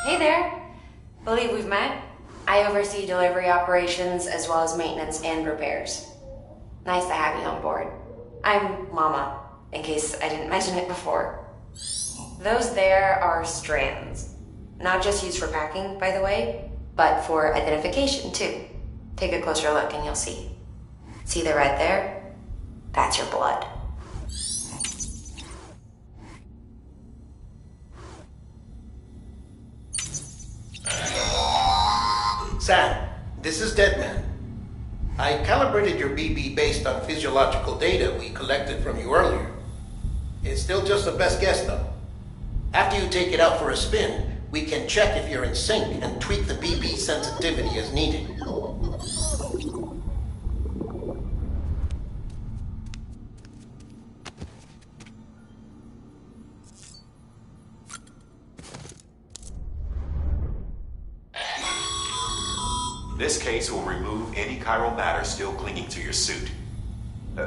Hey there. Believe we've met. I oversee delivery operations as well as maintenance and repairs. Nice to have you on board. I'm Mama, in case I didn't mention it before. Those there are strands. Not just used for packing, by the way, but for identification too. Take a closer look and you'll see. See the red there? That's your blood. Sam, this is Deadman. I calibrated your BB based on physiological data we collected from you earlier. It's still just a best guess, though. After you take it out for a spin, we can check if you're in sync and tweak the BB sensitivity as needed. This case will remove any chiral matter still clinging to your suit.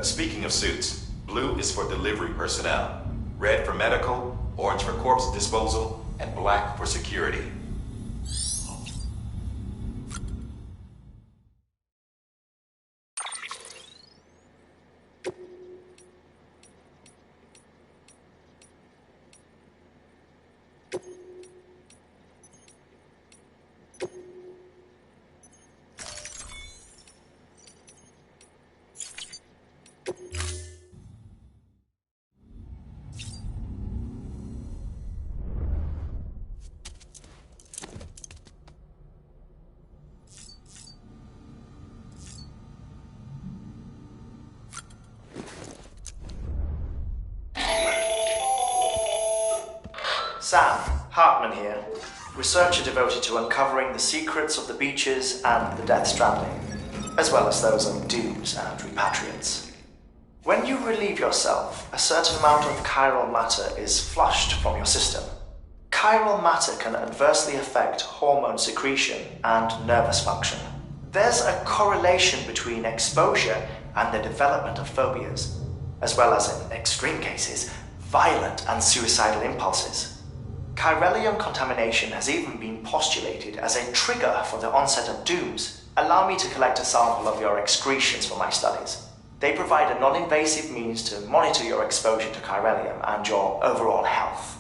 Speaking of suits, blue is for delivery personnel, red for medical, orange for corpse disposal, and black for security. Sam, Hartman here, researcher devoted to uncovering the secrets of the beaches and the Death Stranding, as well as those of dooms and repatriates. When you relieve yourself, a certain amount of chiral matter is flushed from your system. Chiral matter can adversely affect hormone secretion and nervous function. There's a correlation between exposure and the development of phobias, as well as, in extreme cases, violent and suicidal impulses. Chiralium contamination has even been postulated as a trigger for the onset of dooms. Allow me to collect a sample of your excretions for my studies. They provide a non-invasive means to monitor your exposure to chiralium and your overall health.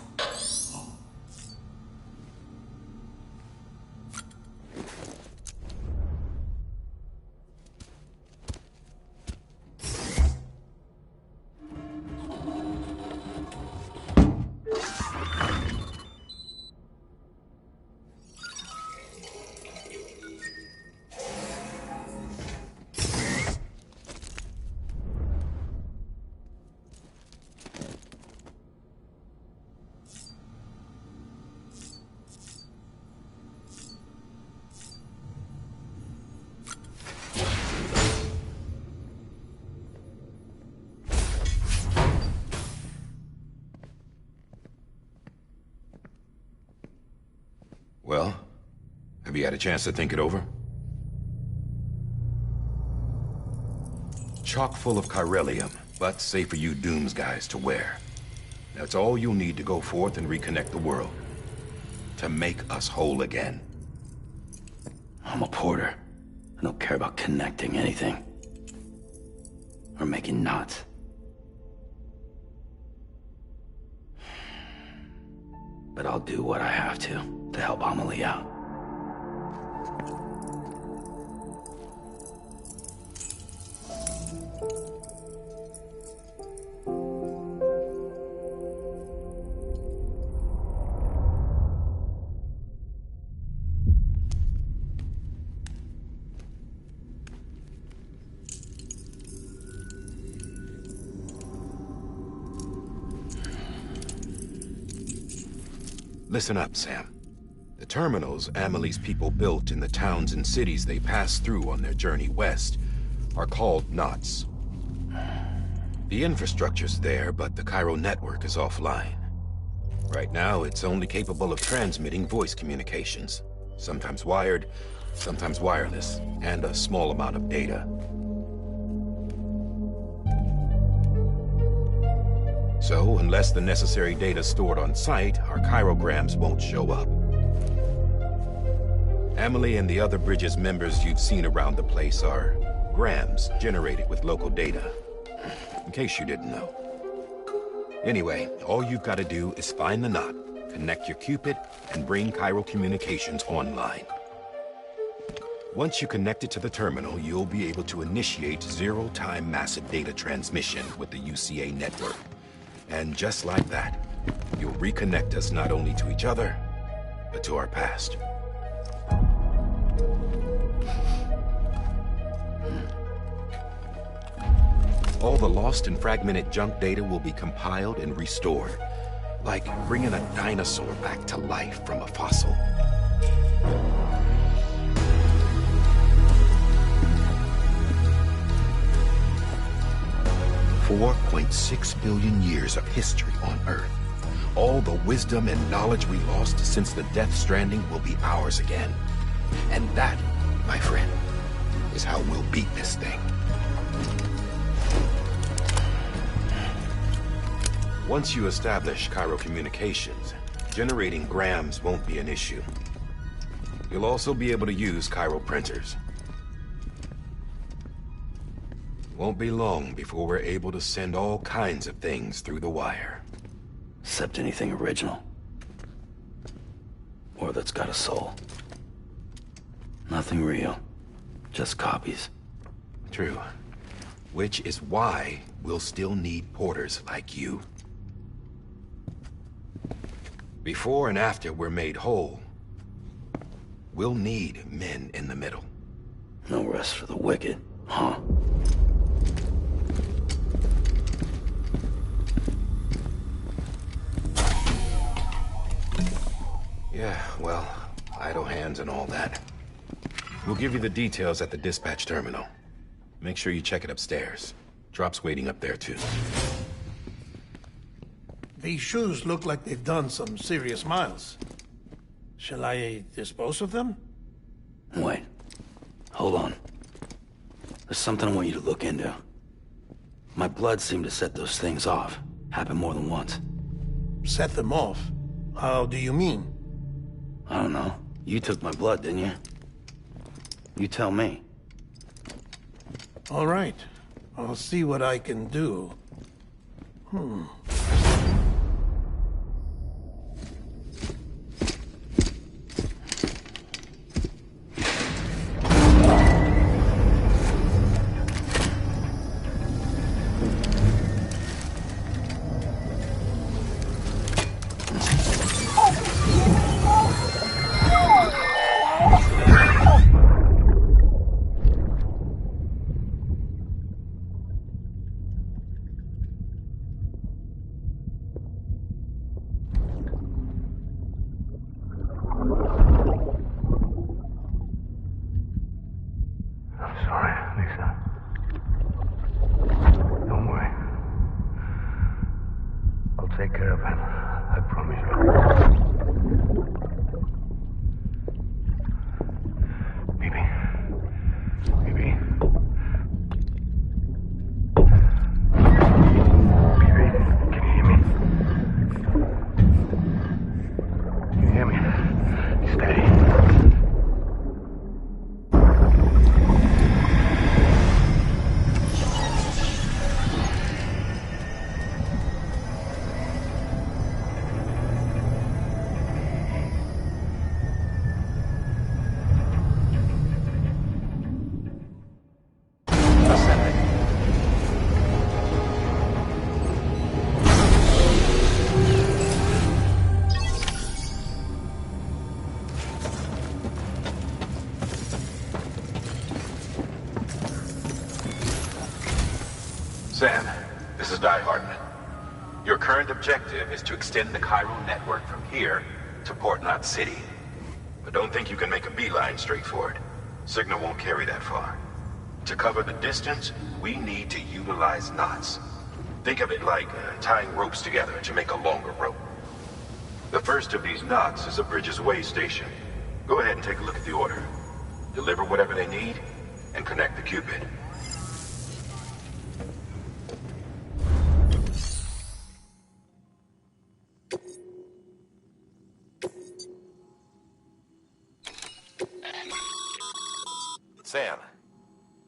Well, have you had a chance to think it over? Chock full of chiralium, but safe for you Dooms guys to wear. That's all you'll need to go forth and reconnect the world. To make us whole again. I'm a porter. I don't care about connecting anything. Or making knots. But I'll do what I have to help Amelie out. Listen up, Sam. The terminals Amelie's people built in the towns and cities they passed through on their journey west are called knots. The infrastructure's there, but the Cairo network is offline. Right now, it's only capable of transmitting voice communications. Sometimes wired, sometimes wireless, and a small amount of data. So, unless the necessary data stored on site, our chirograms won't show up. Emily and the other Bridges members you've seen around the place are grams generated with local data. In case you didn't know. Anyway, all you've got to do is find the knot, connect your Cupid, and bring chiral communications online. Once you connect it to the terminal, you'll be able to initiate zero-time massive data transmission with the UCA network. And just like that, you'll reconnect us not only to each other, but to our past. All the lost and fragmented junk data will be compiled and restored, like bringing a dinosaur back to life from a fossil. $4.6 billion years of history on Earth. All the wisdom and knowledge we lost since the Death Stranding will be ours again. And that, my friend, is how we'll beat this thing. Once you establish chiral communications, generating grams won't be an issue. You'll also be able to use chiral printers. Won't be long before we're able to send all kinds of things through the wire. Except anything original. Or that's got a soul. Nothing real. Just copies. True. Which is why we'll still need porters like you. Before and after we're made whole, we'll need men in the middle. No rest for the wicked, huh? Yeah, well, idle hands and all that. We'll give you the details at the dispatch terminal. Make sure you check it upstairs. Drop's waiting up there, too. These shoes look like they've done some serious miles. Shall I dispose of them? Wait. Hold on. There's something I want you to look into. My blood seemed to set those things off. Happened more than once. Set them off? How do you mean? I don't know. You took my blood, didn't you? You tell me. All right. I'll see what I can do. Take care of him. I promise you. Baby. Baby. Baby, can you hear me? Can you hear me? Steady. Sam, this is die-hardman. Your current objective is to extend the chiral network from here to Port Knot City. But don't think you can make a beeline straight for it. Signal won't carry that far. To cover the distance, we need to utilize knots. Think of it like tying ropes together to make a longer rope. The first of these knots is a Bridges Way station. Go ahead and take a look at the order. Deliver whatever they need, and connect the Cupid. Sam,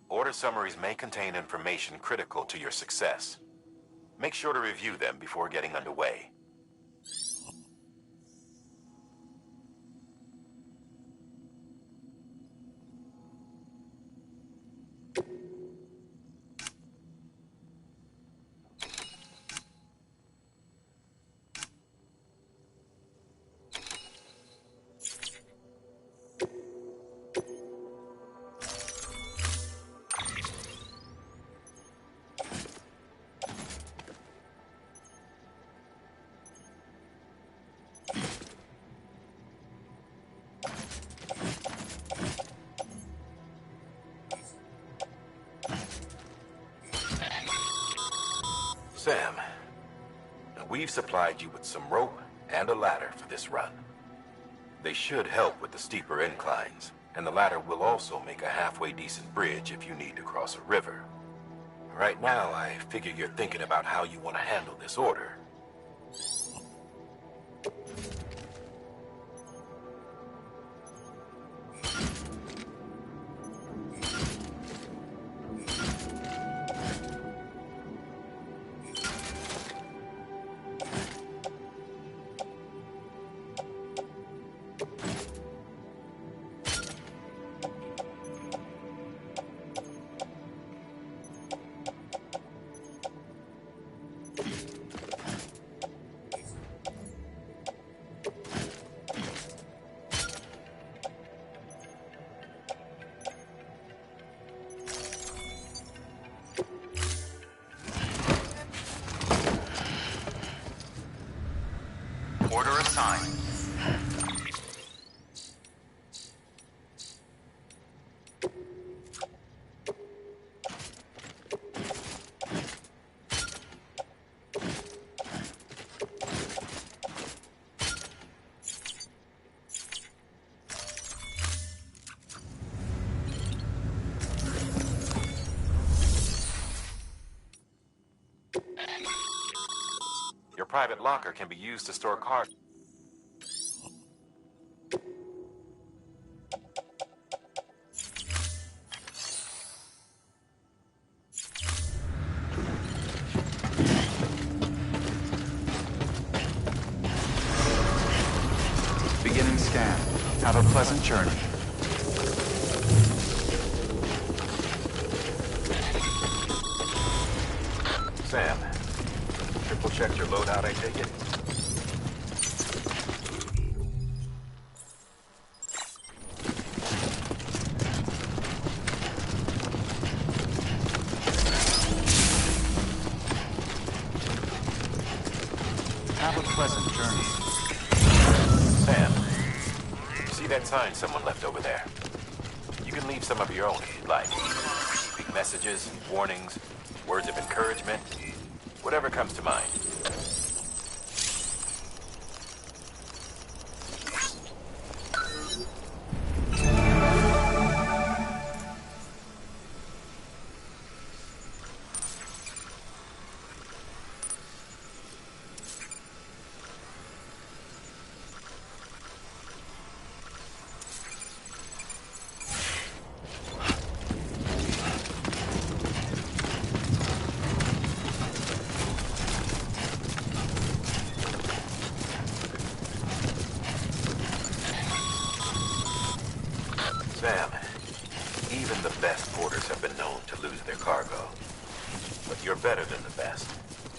order summaries may contain information critical to your success. Make sure to review them before getting underway. Sam, we've supplied you with some rope and a ladder for this run. They should help with the steeper inclines, and the ladder will also make a halfway decent bridge if you need to cross a river. Right now, I figure you're thinking about how you want to handle this order. Order assigned. Your private locker can be used to store cards. Beginning scan. Have a pleasant journey. Sam, triple check your loadout, I take it? Have a pleasant journey. Sam, you see that sign someone left over there? You can leave some of your own if you'd like. Speak messages, warnings, words of encouragement, whatever comes to mind. Sam, even the best porters have been known to lose their cargo. But you're better than the best.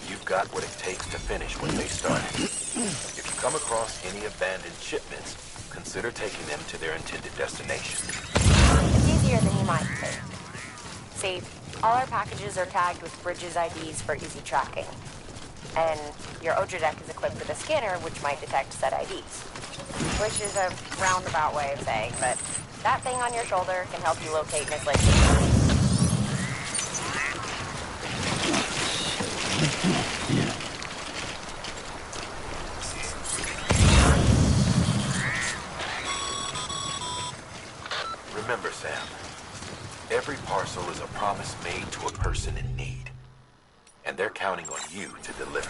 You've got what it takes to finish what they started. If you come across any abandoned shipments, consider taking them to their intended destination. It's easier than you might think. See, all our packages are tagged with Bridges IDs for easy tracking. And your Odra deck is equipped with a scanner which might detect said IDs. Which is a roundabout way of saying, but that thing on your shoulder can help you locate misplaced systems. Remember, Sam, every parcel is a promise made to a person in need. And they're counting on you to deliver.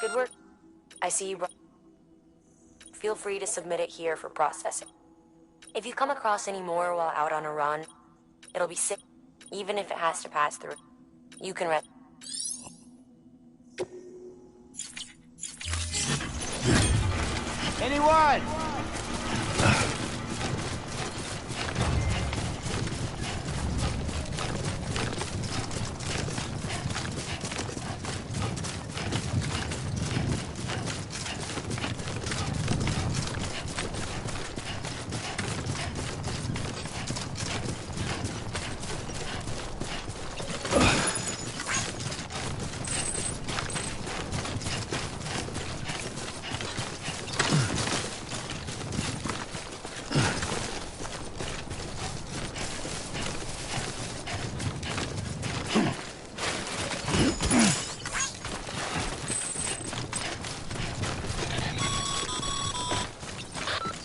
Good work. I see you brought... Feel free to submit it here for processing. If you come across any more while out on a run, it'll be sick, even if it has to pass through. You can rest. Anyone?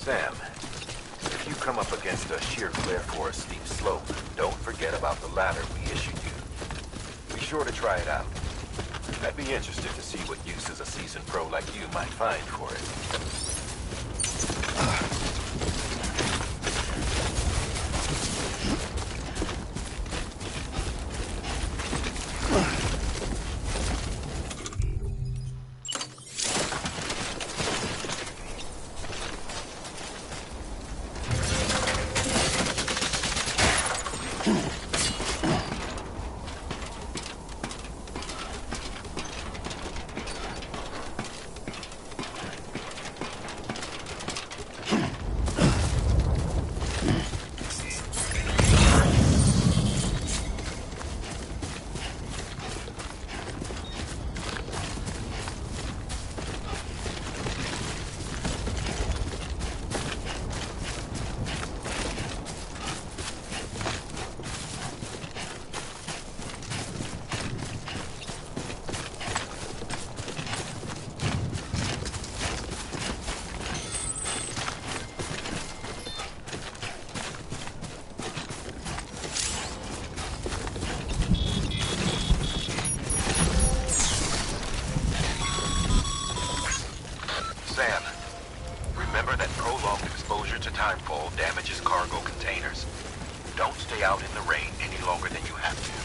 Sam, if you come up against a sheer cliff or a steep slope, don't forget about the ladder we issued you. Be sure to try it out. I'd be interested to see what uses a seasoned pro like you might find for it. stay out in the rain any longer than you have to.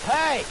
Hey!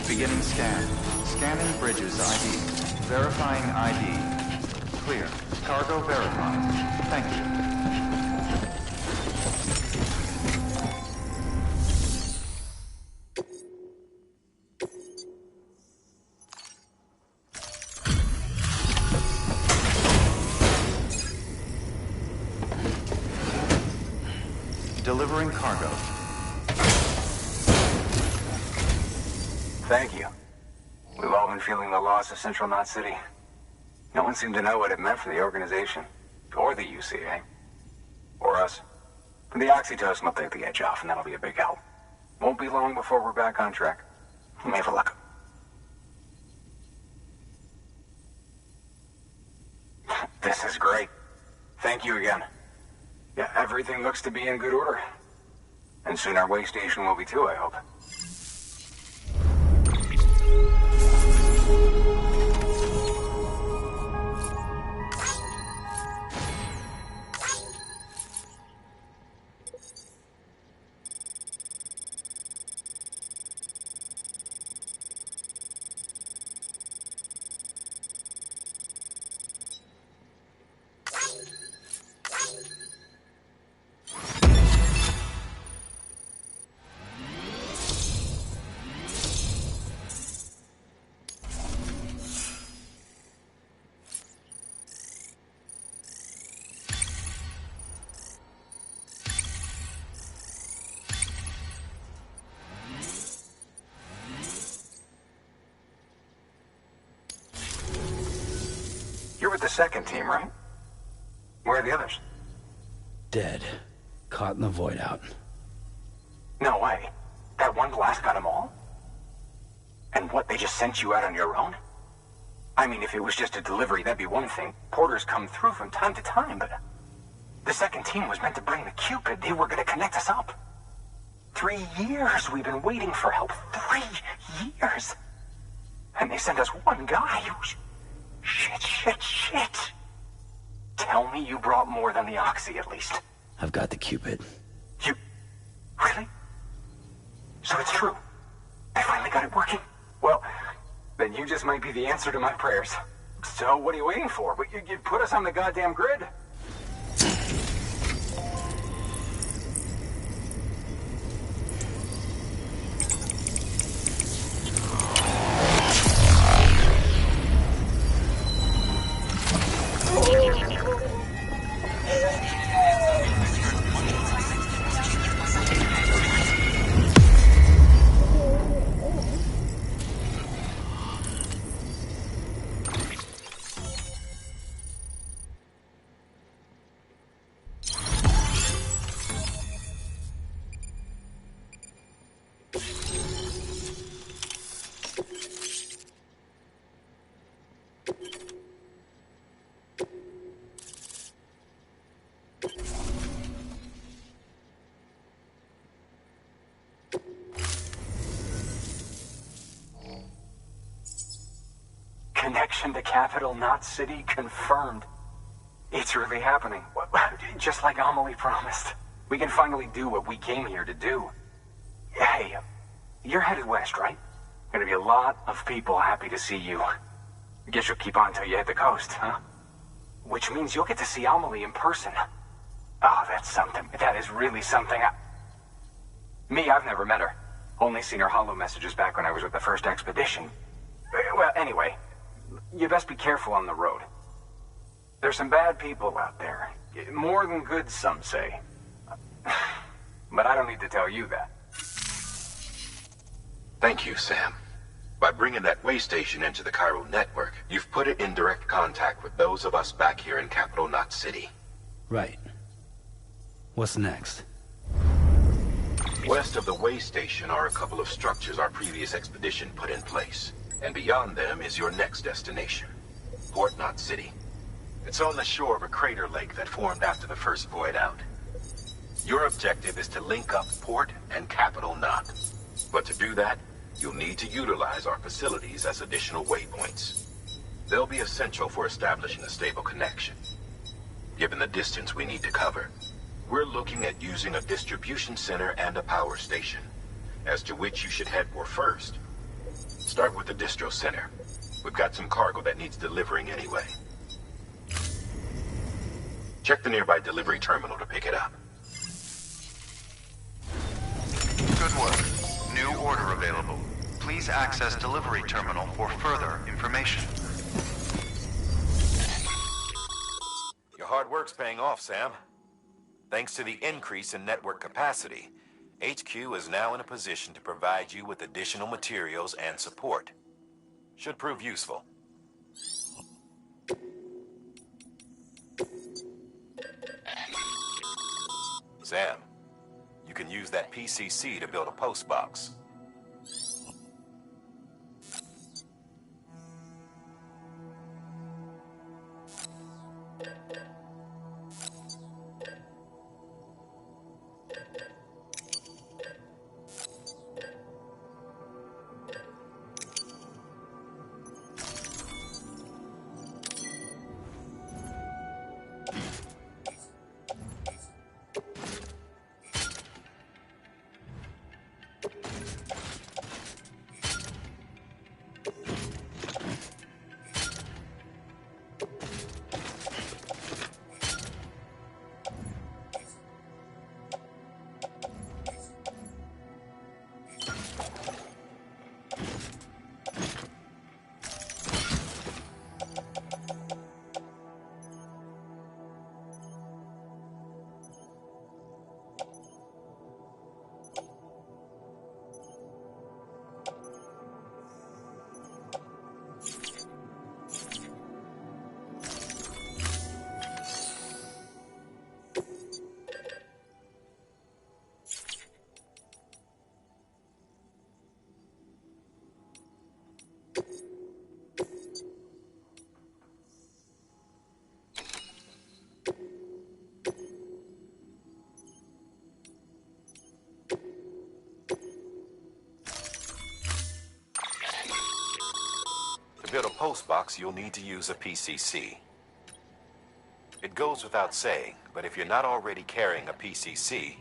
Beginning scan. Scanning bridges ID. Verifying ID. Clear. Cargo verified. Thank you. Delivering cargo. Thank you. We've all been feeling the loss of Central Knot City. No one seemed to know what it meant for the organization, or the UCA, or us. The oxytocin will take the edge off, and that'll be a big help. Won't be long before we're back on track. We may have a luck. This is great. Thank you again. Yeah, everything looks to be in good order. And soon our way station will be too, I hope. the second team, right? Where are the others? Dead. Caught in the void out. No way. That one blast got them all? And what, they just sent you out on your own? I mean, if it was just a delivery, that'd be one thing. Porters come through from time to time, but... The second team was meant to bring the Cupid. They were gonna connect us up. 3 years we've been waiting for help. 3 years! And they sent us one guy. Shit. Tell me you brought more than the Oxy, at least. I've got the Cupid. You... Really? So it's true. They finally got it working. Well, then you just might be the answer to my prayers. So what are you waiting for? You put us on the goddamn grid. Connection to Capital Knot City confirmed. It's really happening. Just like Amelie promised. We can finally do what we came here to do. Hey, you're headed west, right? Gonna be a lot of people happy to see you. Guess you'll keep on till you hit the coast, huh? Which means you'll get to see Amelie in person. Oh, that's something. That is really something. I've never met her. Only seen her holo messages back when I was with the first expedition. Well, anyway, you best be careful on the road. There's some bad people out there. More than good, some say. But I don't need to tell you that. Thank you, Sam. By bringing that way station into the Cairo network, you've put it in direct contact with those of us back here in Capital Knot City. Right. What's next? West of the way station are a couple of structures our previous expedition put in place. And beyond them is your next destination, Port Knot City. It's on the shore of a crater lake that formed after the first void out. Your objective is to link up Port and Capital Knot. But to do that, you'll need to utilize our facilities as additional waypoints. They'll be essential for establishing a stable connection. Given the distance we need to cover, we're looking at using a distribution center and a power station, as to which you should head for first. Start with the distro center. We've got some cargo that needs delivering anyway. Check the nearby delivery terminal to pick it up. Good work. New order available. Please access delivery terminal for further information. Your hard work's paying off, Sam. Thanks to the increase in network capacity, HQ is now in a position to provide you with additional materials and support. Should prove useful. Sam, you can use that PCC to build a post box. postbox, you'll need to use a PCC. It goes without saying, but if you're not already carrying a PCC,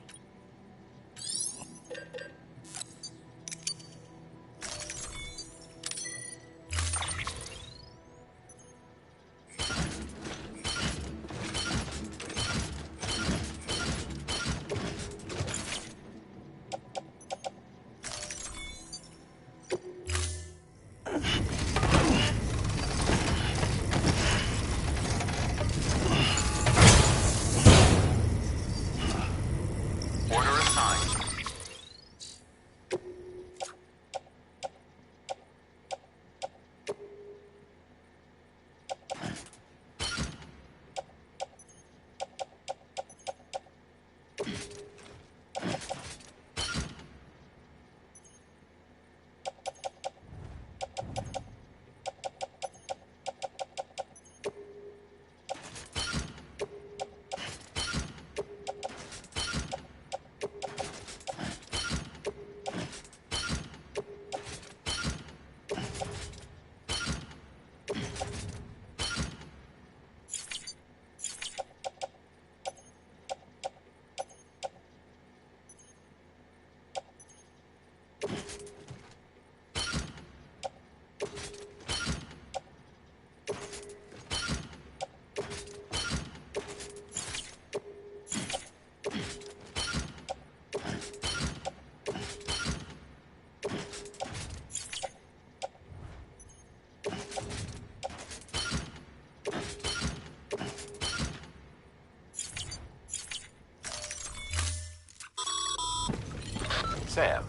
Sam,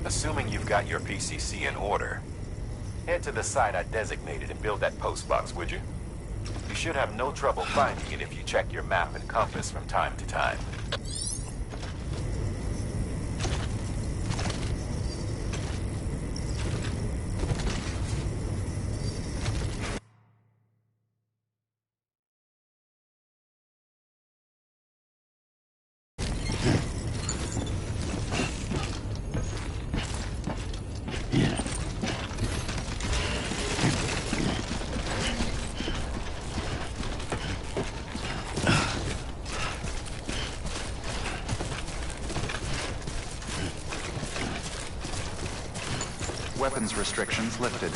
assuming you've got your PCC in order, head to the site I designated and build that postbox, would you? You should have no trouble finding it if you check your map and compass from time to time. Weapons restrictions lifted.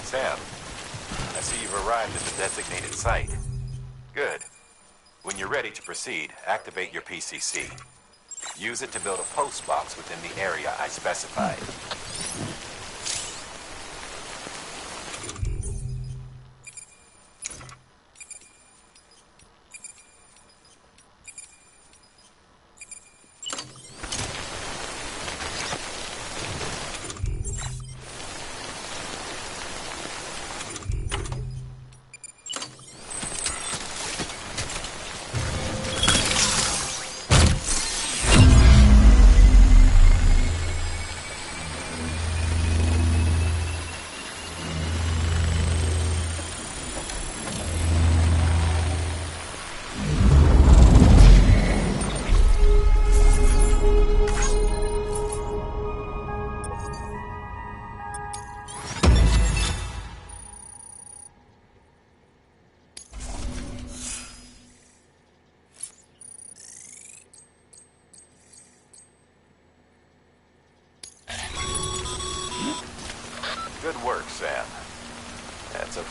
Sam, I see you've arrived at the designated site. Good. When you're ready to proceed, activate your PCC. Use it to build a post box within the area I specified.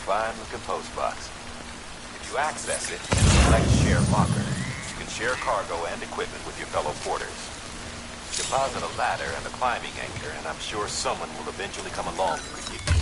fine-looking post box. If you access it and select Share Locker, you can share cargo and equipment with your fellow porters. Deposit a ladder and a climbing anchor, and I'm sure someone will eventually come along who could give you.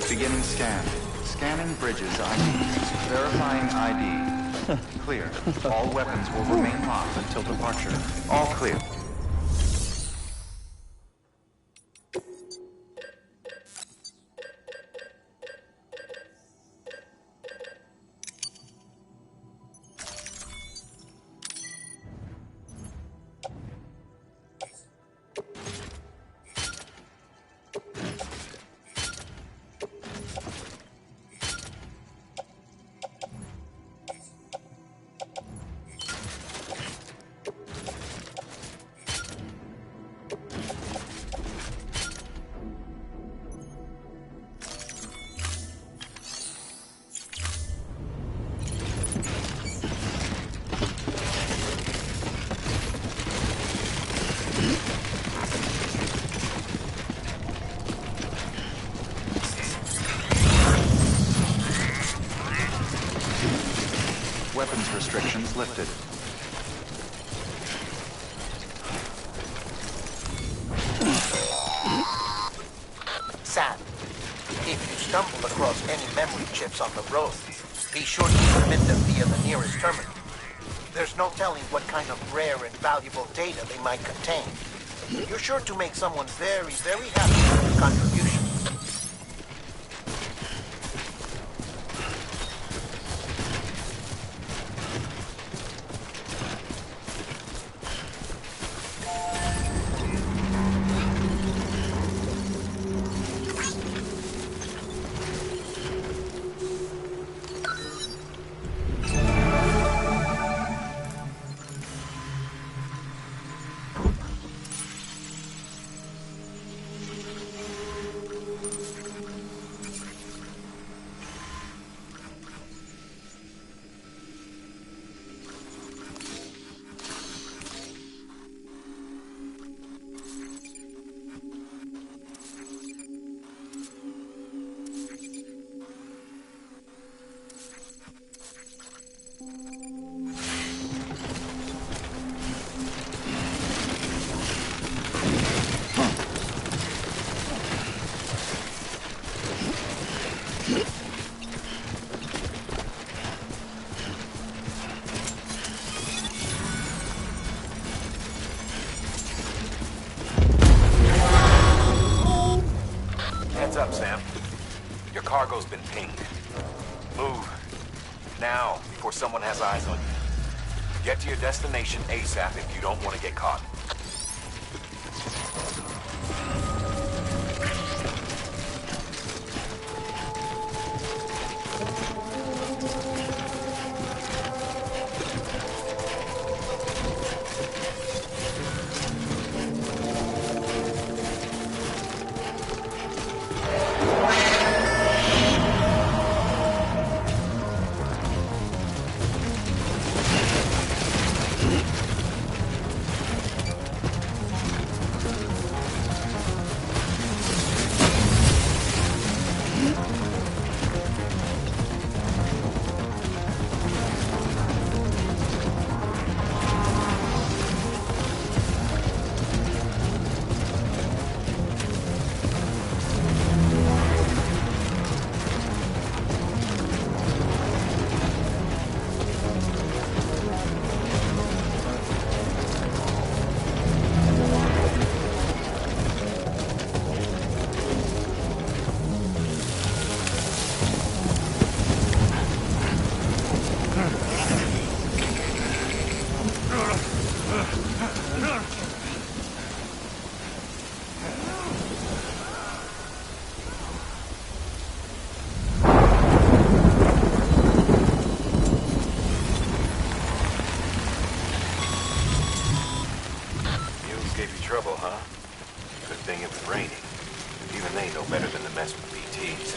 Beginning scan. Scanning bridges ID. Verifying ID. Clear. All weapons will remain locked until departure. All clear. Weapons restrictions lifted. Sam, if you stumble across any memory chips on the road, be sure to submit them via the nearest terminal. There's no telling what kind of rare and valuable data they might contain. You're sure to make someone very, very happy with your contribution. Heads up, Sam. Your cargo's been pinged. Move. Now, before someone has eyes on you. Get to your destination ASAP if you don't want to get caught. Trouble, huh? Good thing it was raining. Even they know better than to mess with BTs.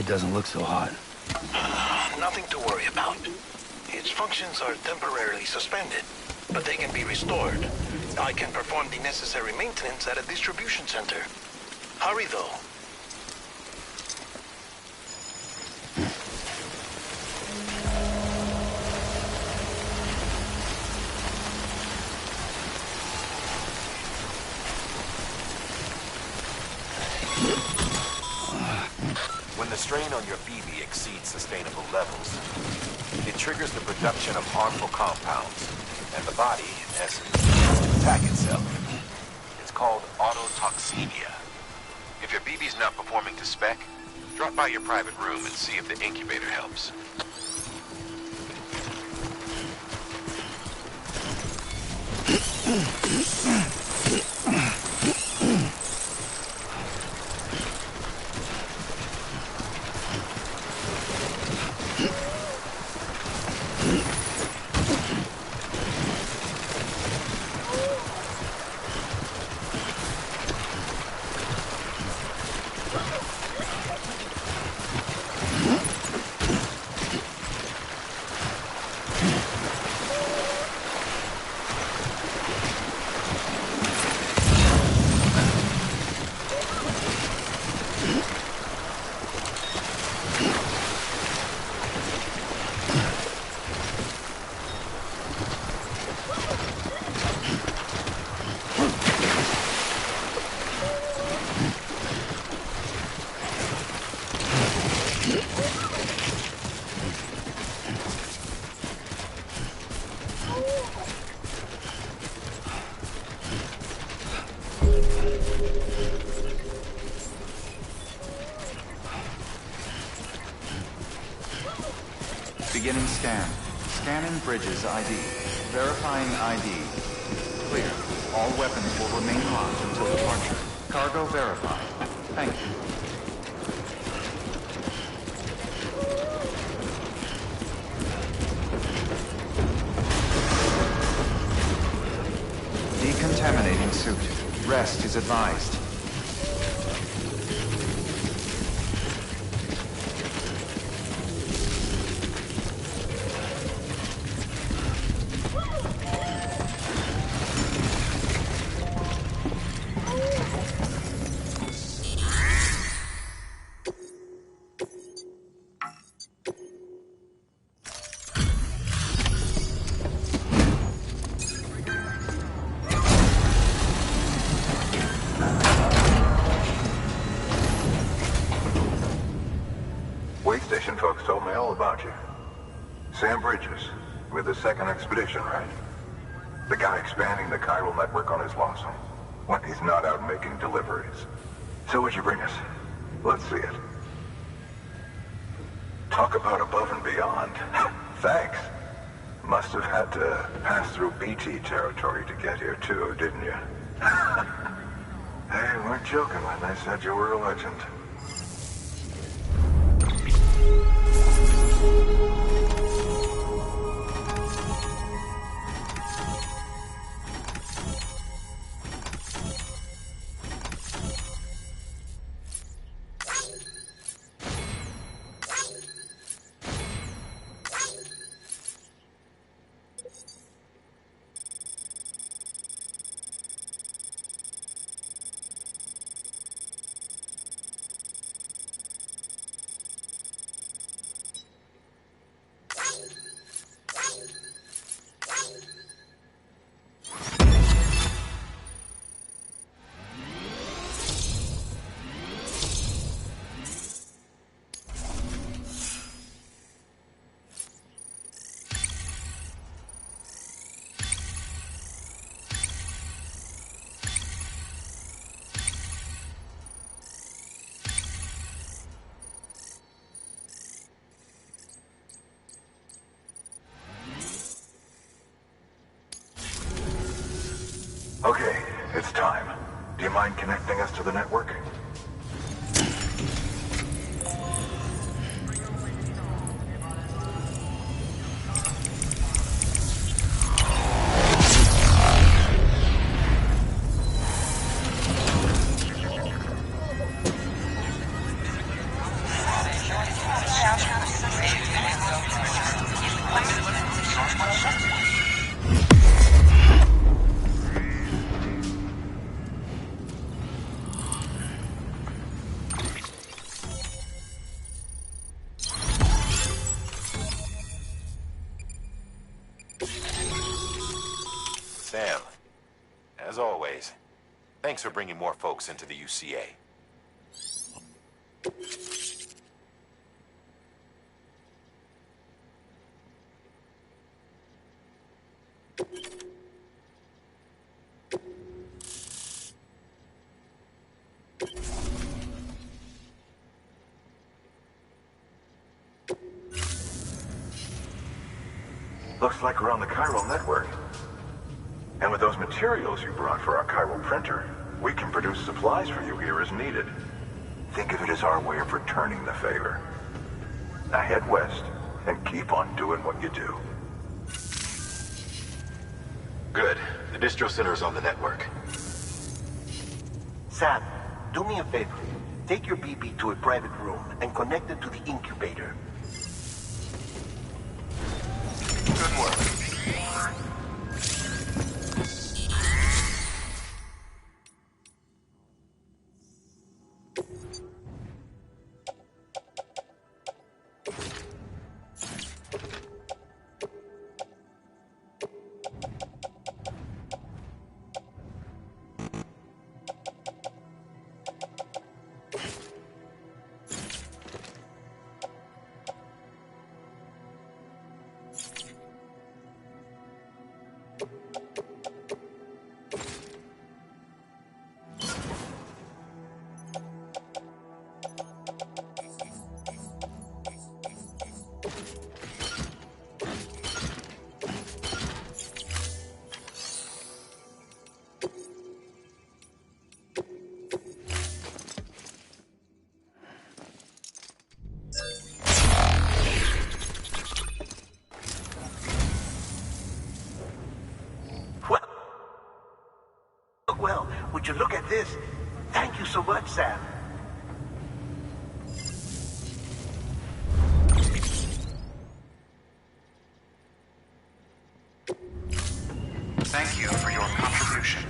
It doesn't look so hot. Nothing to worry about. Its functions are temporarily suspended, but they can be restored. I can perform the necessary maintenance at a distribution center. Hurry, though. When the strain on your BB exceeds sustainable levels, it triggers the production of harmful compounds, and the body, in essence, has to attack itself. It's called autotoxemia. If your BB's not performing to spec, drop by your private room and see if the incubator helps. Beginning scan. Scanning bridges ID. Verifying ID. Clear. All weapons will remain locked until departure. Cargo verified. Thank you. Decontaminating suit. Rest is advised. Station folks told me all about you. Sam Bridges, with the second expedition, right? The guy expanding the chiral network on his lonesome, when he's not out making deliveries. So what'd you bring us? Let's see it. Talk about above and beyond. Thanks. Must have had to pass through BT territory to get here too, didn't you? They weren't joking when they said you were a legend. Okay, it's time. Do you mind connecting us to the network? Sam, as always, thanks for bringing more folks into the UCA. Looks like we're on the chiral network. And with those materials you brought for our chiral printer, we can produce supplies for you here as needed. Think of it as our way of returning the favor. Now head west and keep on doing what you do. Good. The distro center is on the network. Sam, do me a favor. Take your BB to a private room and connect it to the incubator. Good work. Well, would you look at this? Thank you so much, Sam. Thank you for your contribution.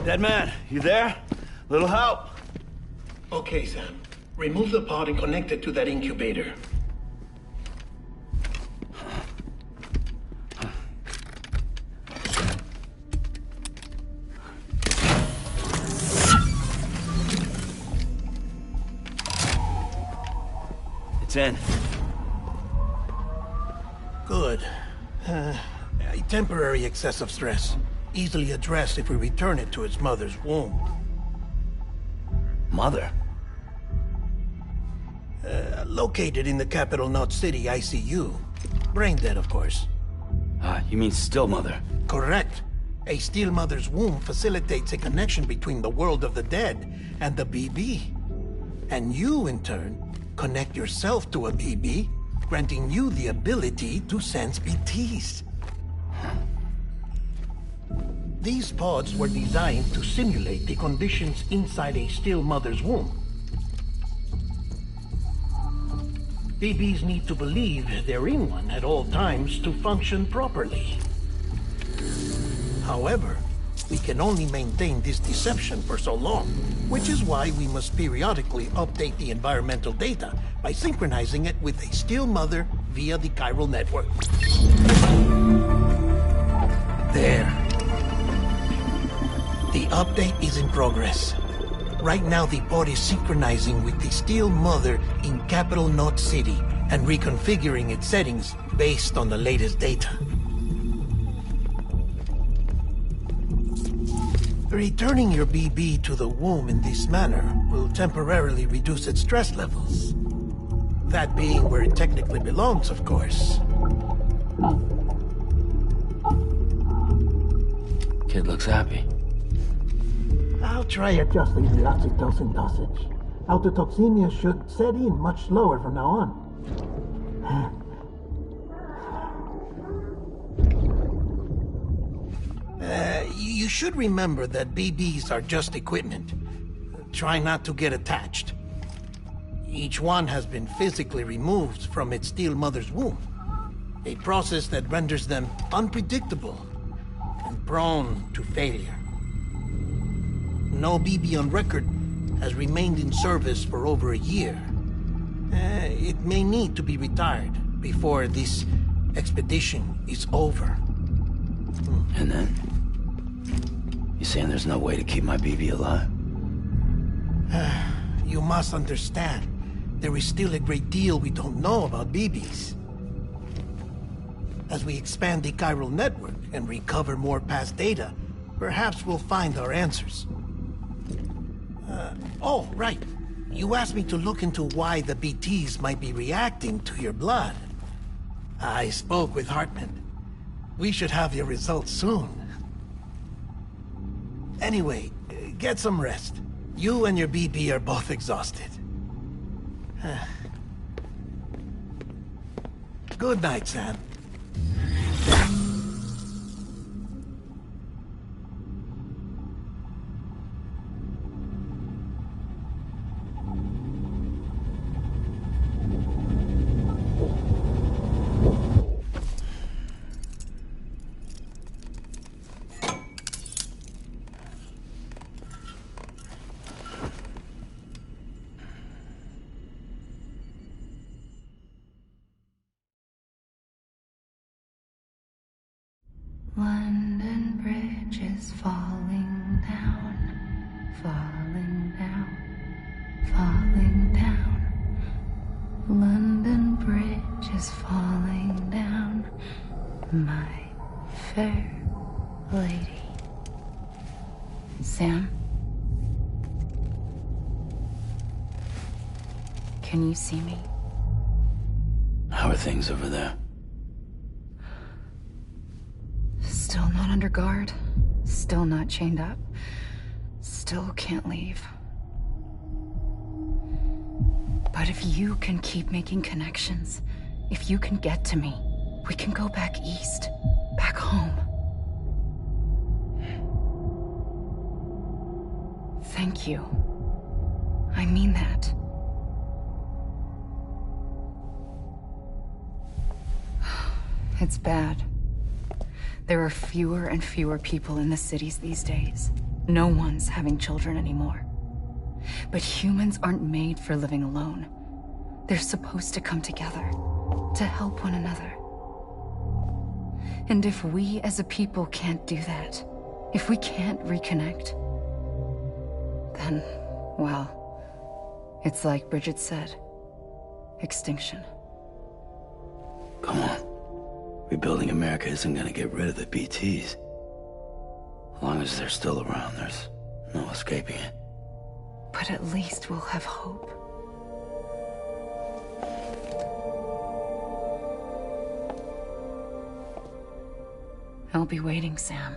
Dead man, you there? Little help? Okay, Sam. Remove the pod and connect it to that incubator. It's in. Good. A temporary excessive stress. Easily addressed if we return it to its mother's womb. Mother? Located in the capital Knot City ICU. Brain dead, of course. You mean still mother? Correct. A still mother's womb facilitates a connection between the world of the dead and the BB. And you, in turn, connect yourself to a BB, granting you the ability to sense BTs. These pods were designed to simulate the conditions inside a still mother's womb. BBs need to believe they're in one at all times to function properly. However, we can only maintain this deception for so long, which is why we must periodically update the environmental data by synchronizing it with a still mother via the chiral network. There. The update is in progress. Right now, the pod is synchronizing with the still mother in capital Knot City and reconfiguring its settings based on the latest data. Returning your BB to the womb in this manner will temporarily reduce its stress levels. That being where it technically belongs, of course. Kid looks happy. I'll try adjusting the oxytocin dosage. Autotoxemia should set in much slower from now on. You should remember that BBs are just equipment. Try not to get attached. Each one has been physically removed from its steel mother's womb. A process that renders them unpredictable and prone to failure. No BB on record has remained in service for over a year. It may need to be retired before this expedition is over. And then? You saying there's no way to keep my BB alive? You must understand, there is still a great deal we don't know about BBs. As we expand the chiral network and recover more past data, perhaps we'll find our answers. Oh, right. You asked me to look into why the BTs might be reacting to your blood. I spoke with Hartman. We should have your results soon. Anyway, get some rest. You and your BB are both exhausted. Good night, Sam. London Bridge is falling down, falling down, falling down. London Bridge is falling down, my fair lady. Sam? Can you see me? How are things over there? Still not under guard, still not chained up, still can't leave. But if you can keep making connections, if you can get to me, we can go back east, back home. Thank you. I mean that. It's bad. There are fewer and fewer people in the cities these days. No one's having children anymore. But humans aren't made for living alone. They're supposed to come together, to help one another. And if we as a people can't do that, if we can't reconnect, then, well, it's like Bridget said, extinction. Come on. Rebuilding America isn't gonna get rid of the BTs. As long as they're still around, there's no escaping it. But at least we'll have hope. I'll be waiting, Sam.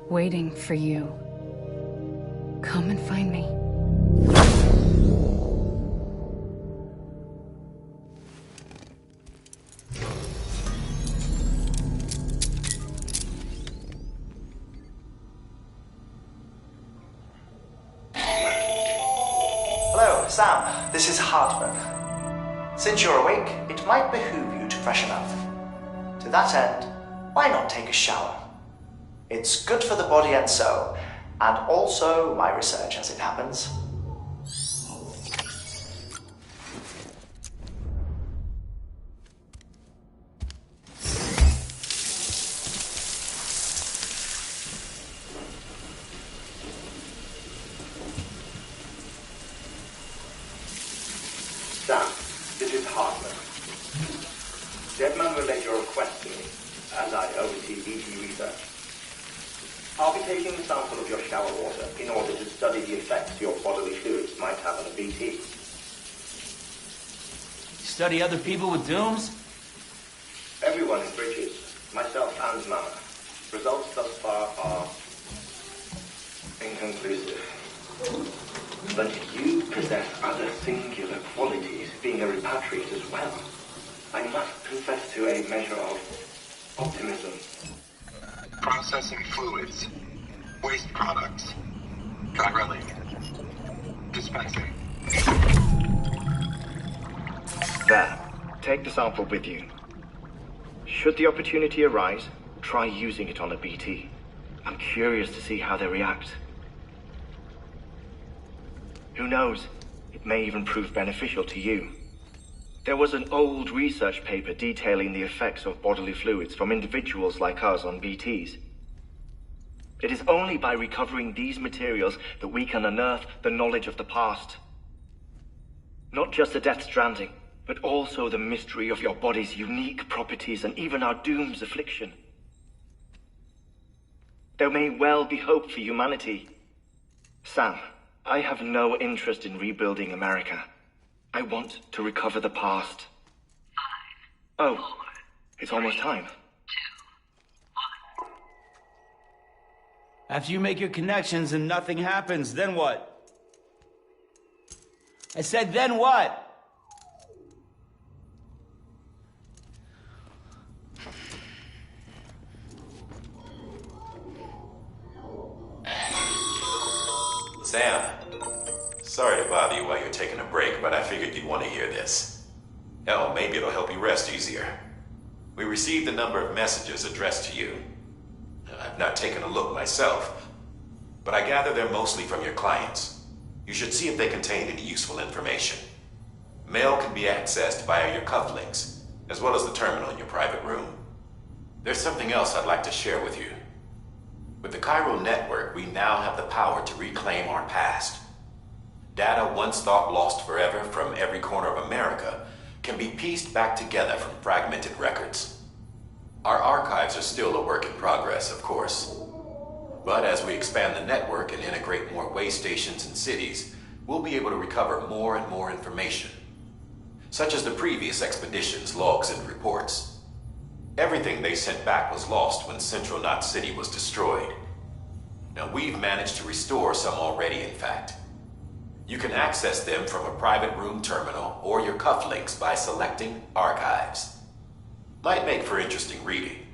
Waiting for you. Come and find me. Hello, Sam. This is Hartman. Since you're awake, it might behoove you to freshen up. To that end, why not take a shower? It's good for the body and soul, and also my research as it happens. die-hardman. Deadman relayed your request to me, as I oversee BT research. I'll be taking a sample of your shower water in order to study the effects your bodily fluids might have on a BT. Study other people with dooms? Everyone in Bridges, myself and Mama. Results thus far are inconclusive. But you possess other singular qualities, being a repatriate as well. I must confess to a measure of optimism. Processing fluids. Waste products. Drilling. Dispensing. There. Take the sample with you. Should the opportunity arise, try using it on a BT. I'm curious to see how they react. Who knows? It may even prove beneficial to you. There was an old research paper detailing the effects of bodily fluids from individuals like us on BTs. It is only by recovering these materials that we can unearth the knowledge of the past. Not just the Death Stranding, but also the mystery of your body's unique properties and even our doom's affliction. There may well be hope for humanity. Sam, I have no interest in rebuilding America. I want to recover the past. 5, 4, it's almost time. 2, 1. After you make your connections and nothing happens, then what? I said, then what? Sam, sorry to bother you while you're taking a break, but I figured you'd want to hear this. Hell, maybe it'll help you rest easier. We received a number of messages addressed to you. I've not taken a look myself, but I gather they're mostly from your clients. You should see if they contain any useful information. Mail can be accessed via your cufflinks, as well as the terminal in your private room. There's something else I'd like to share with you. With the chiral network, we now have the power to reclaim our past. Data once thought lost forever from every corner of America can be pieced back together from fragmented records. Our archives are still a work in progress, of course. But as we expand the network and integrate more way stations and cities, we'll be able to recover more and more information, such as the previous expedition's logs and reports. Everything they sent back was lost when Central Knot City was destroyed. Now, we've managed to restore some already, in fact. You can access them from a private room terminal or your cufflinks by selecting Archives. Might make for interesting reading.